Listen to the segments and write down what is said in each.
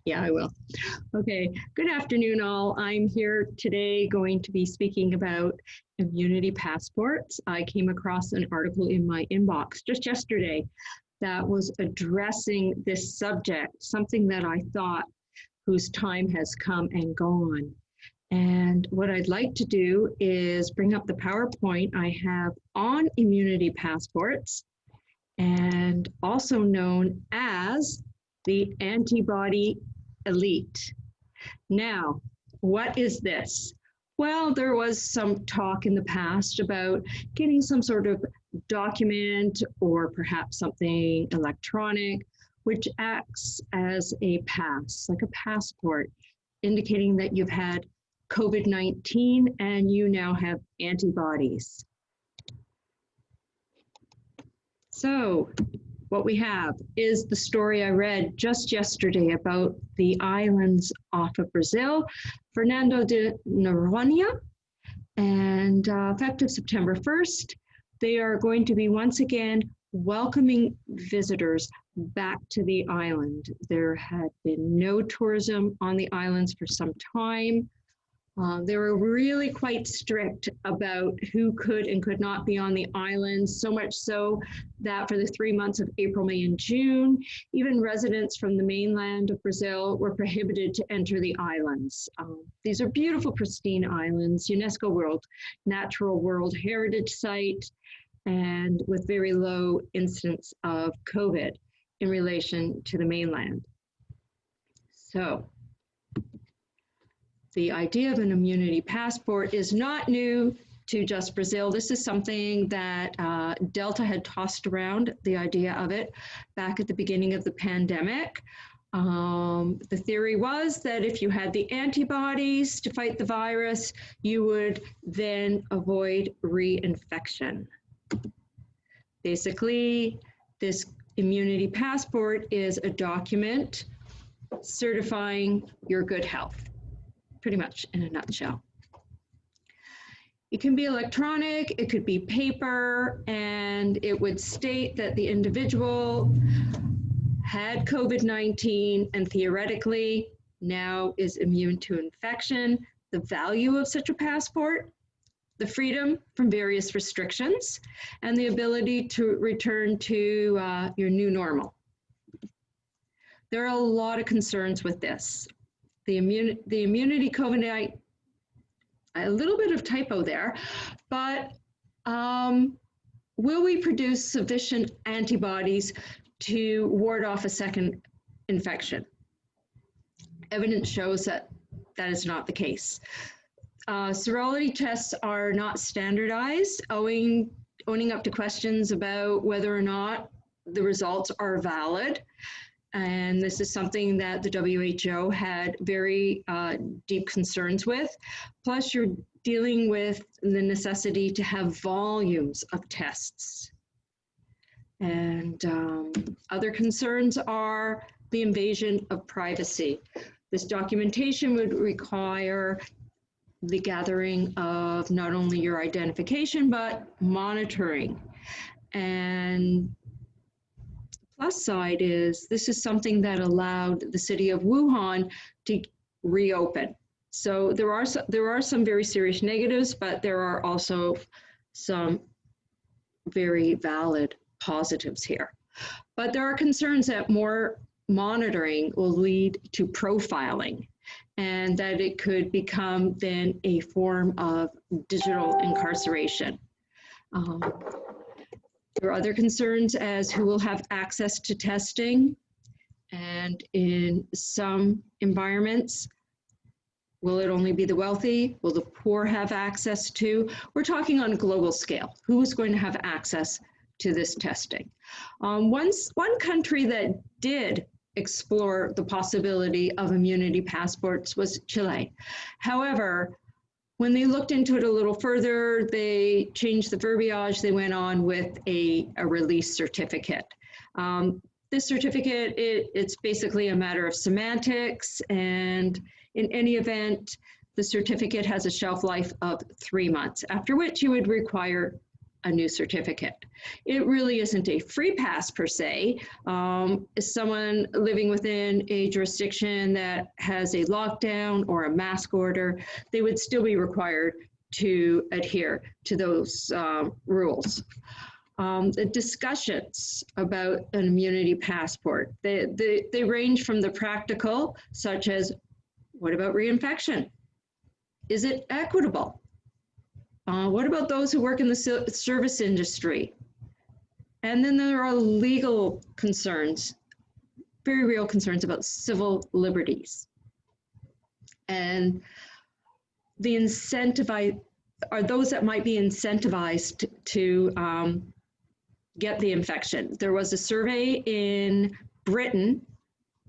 Yeah, I will. Okay, good afternoon, all. I'm here today going to be speaking about immunity passports. I came across an article in my inbox just yesterday that was addressing this subject, something that I thought whose time has come and gone. And what I'd like to do is bring up the PowerPoint I have on immunity passports, and also known as the Antibody Elite. Now, what is this? Well, there was some talk in the past about getting some sort of document or perhaps something electronic, which acts as a pass, like a passport, indicating that you've had COVID-19 and you now have antibodies. So what we have is the story I read just yesterday about the islands off of Brazil, Fernando de Noronha, and effective September 1st, they are going to be once again welcoming visitors back to the island. There had been no tourism on the islands for some time. They were really quite strict about who could and could not be on the islands, so much so that for the 3 months of April, May, and June, even residents from the mainland of Brazil were prohibited to enter the islands. These are beautiful, pristine islands, UNESCO Natural World Heritage Site, and with very low incidence of COVID in relation to the mainland. So, the idea of an immunity passport is not new to just Brazil. This is something that Delta had tossed around, the idea of it, back at the beginning of the pandemic. The theory was that if you had the antibodies to fight the virus, you would then avoid reinfection. Basically, this immunity passport is a document certifying your good health. Pretty much in a nutshell. It can be electronic, it could be paper, and it would state that the individual had COVID-19 and theoretically now is immune to infection, the value of such a passport, the freedom from various restrictions, and the ability to return to your new normal. There are a lot of concerns with this. The immunity COVID-19, a little bit of typo there, but will we produce sufficient antibodies to ward off a second infection? Evidence shows that that is not the case. Serology tests are not standardized, owning up to questions about whether or not the results are valid. And this is something that the WHO had very deep concerns with. Plus, you're dealing with the necessity to have volumes of tests. And other concerns are the invasion of privacy. This documentation would require the gathering of not only your identification, but monitoring. And plus side is this is something that allowed the city of Wuhan to reopen. So there are some very serious negatives, but there are also some very valid positives here. But there are concerns that more monitoring will lead to profiling and that it could become then a form of digital incarceration. There are other concerns as who will have access to testing, and in some environments, will it only be the wealthy? Will the poor have access to? We're talking on a global scale. Who is going to have access to this testing? One country that did explore the possibility of immunity passports was Chile. However, when they looked into it a little further, they changed the verbiage. They went on with a release certificate. This certificate, it's basically a matter of semantics, and in any event, the certificate has a shelf life of 3 months, after which you would require a new certificate. It really isn't a free pass per se. Someone living within a jurisdiction that has a lockdown or a mask order, they would still be required to adhere to those rules. The discussions about an immunity passport, they range from the practical, such as, what about reinfection? Is it equitable? What about those who work in the service industry? And then there are legal concerns, very real concerns about civil liberties. And the incentivize are those that might be incentivized to get the infection. There was a survey in Britain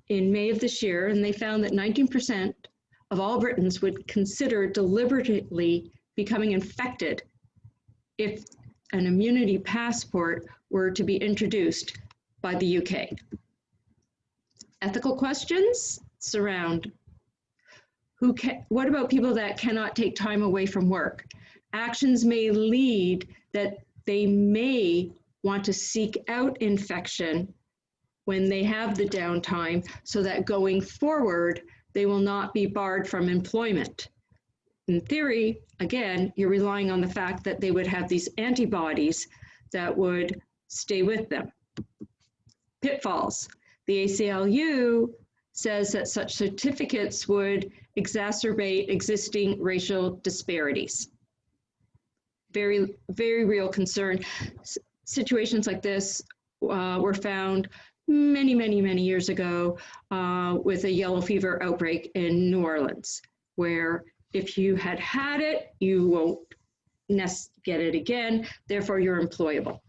in May of this year, and they found that 19% of all Britons would consider deliberately becoming infected if an immunity passport were to be introduced by the UK. Ethical questions surround what about people that cannot take time away from work? Actions may lead that they may want to seek out infection when they have the downtime so that going forward, they will not be barred from employment. In theory, again, you're relying on the fact that they would have these antibodies that would stay with them. Pitfalls. The ACLU says that such certificates would exacerbate existing racial disparities. Very, very real concern. Situations like this were found many years ago with a yellow fever outbreak in New Orleans, where if you had it, you won't get it again, therefore you're employable.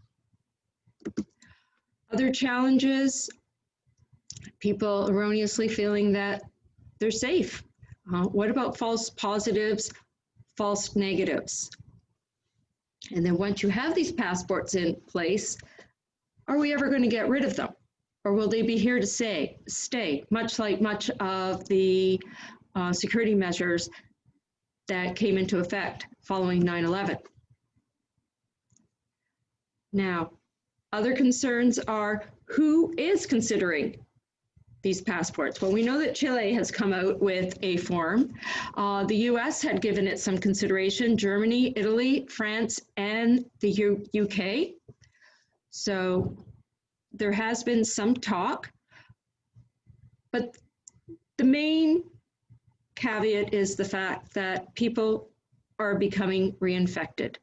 Other challenges, people erroneously feeling that they're safe. What about false positives, false negatives? And then once you have these passports in place, are we ever going to get rid of them? Or will they be here to stay, much like much of the security measures that came into effect following 9/11? Now, other concerns are who is considering these passports? Well, we know that Chile has come out with a form. The US had given it some consideration, Germany, Italy, France, and the UK. So there has been some talk, but the main caveat is the fact that people are becoming reinfected.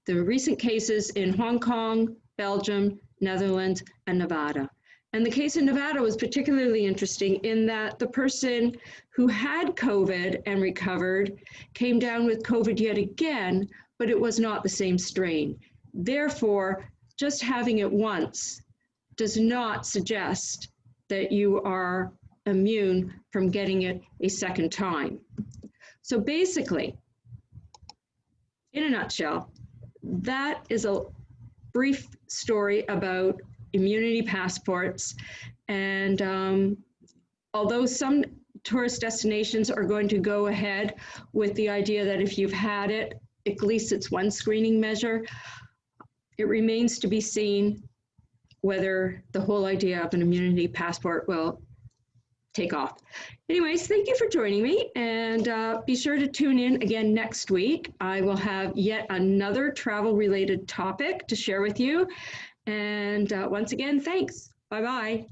The recent cases in Hong Kong, Belgium, Netherlands, and Nevada. And the case in Nevada was particularly interesting in that the person who had COVID and recovered came down with COVID yet again, but it was not the same strain. Therefore, just having it once does not suggest that you are immune from getting it a second time. So basically, in a nutshell, that is a brief story about immunity passports. And although some tourist destinations are going to go ahead with the idea that if you've had it, at least it's one screening measure, it remains to be seen whether the whole idea of an immunity passport will take off. Anyways, thank you for joining me, and be sure to tune in again next week. I will have yet another travel-related topic to share with you. And once again, thanks. Bye-bye.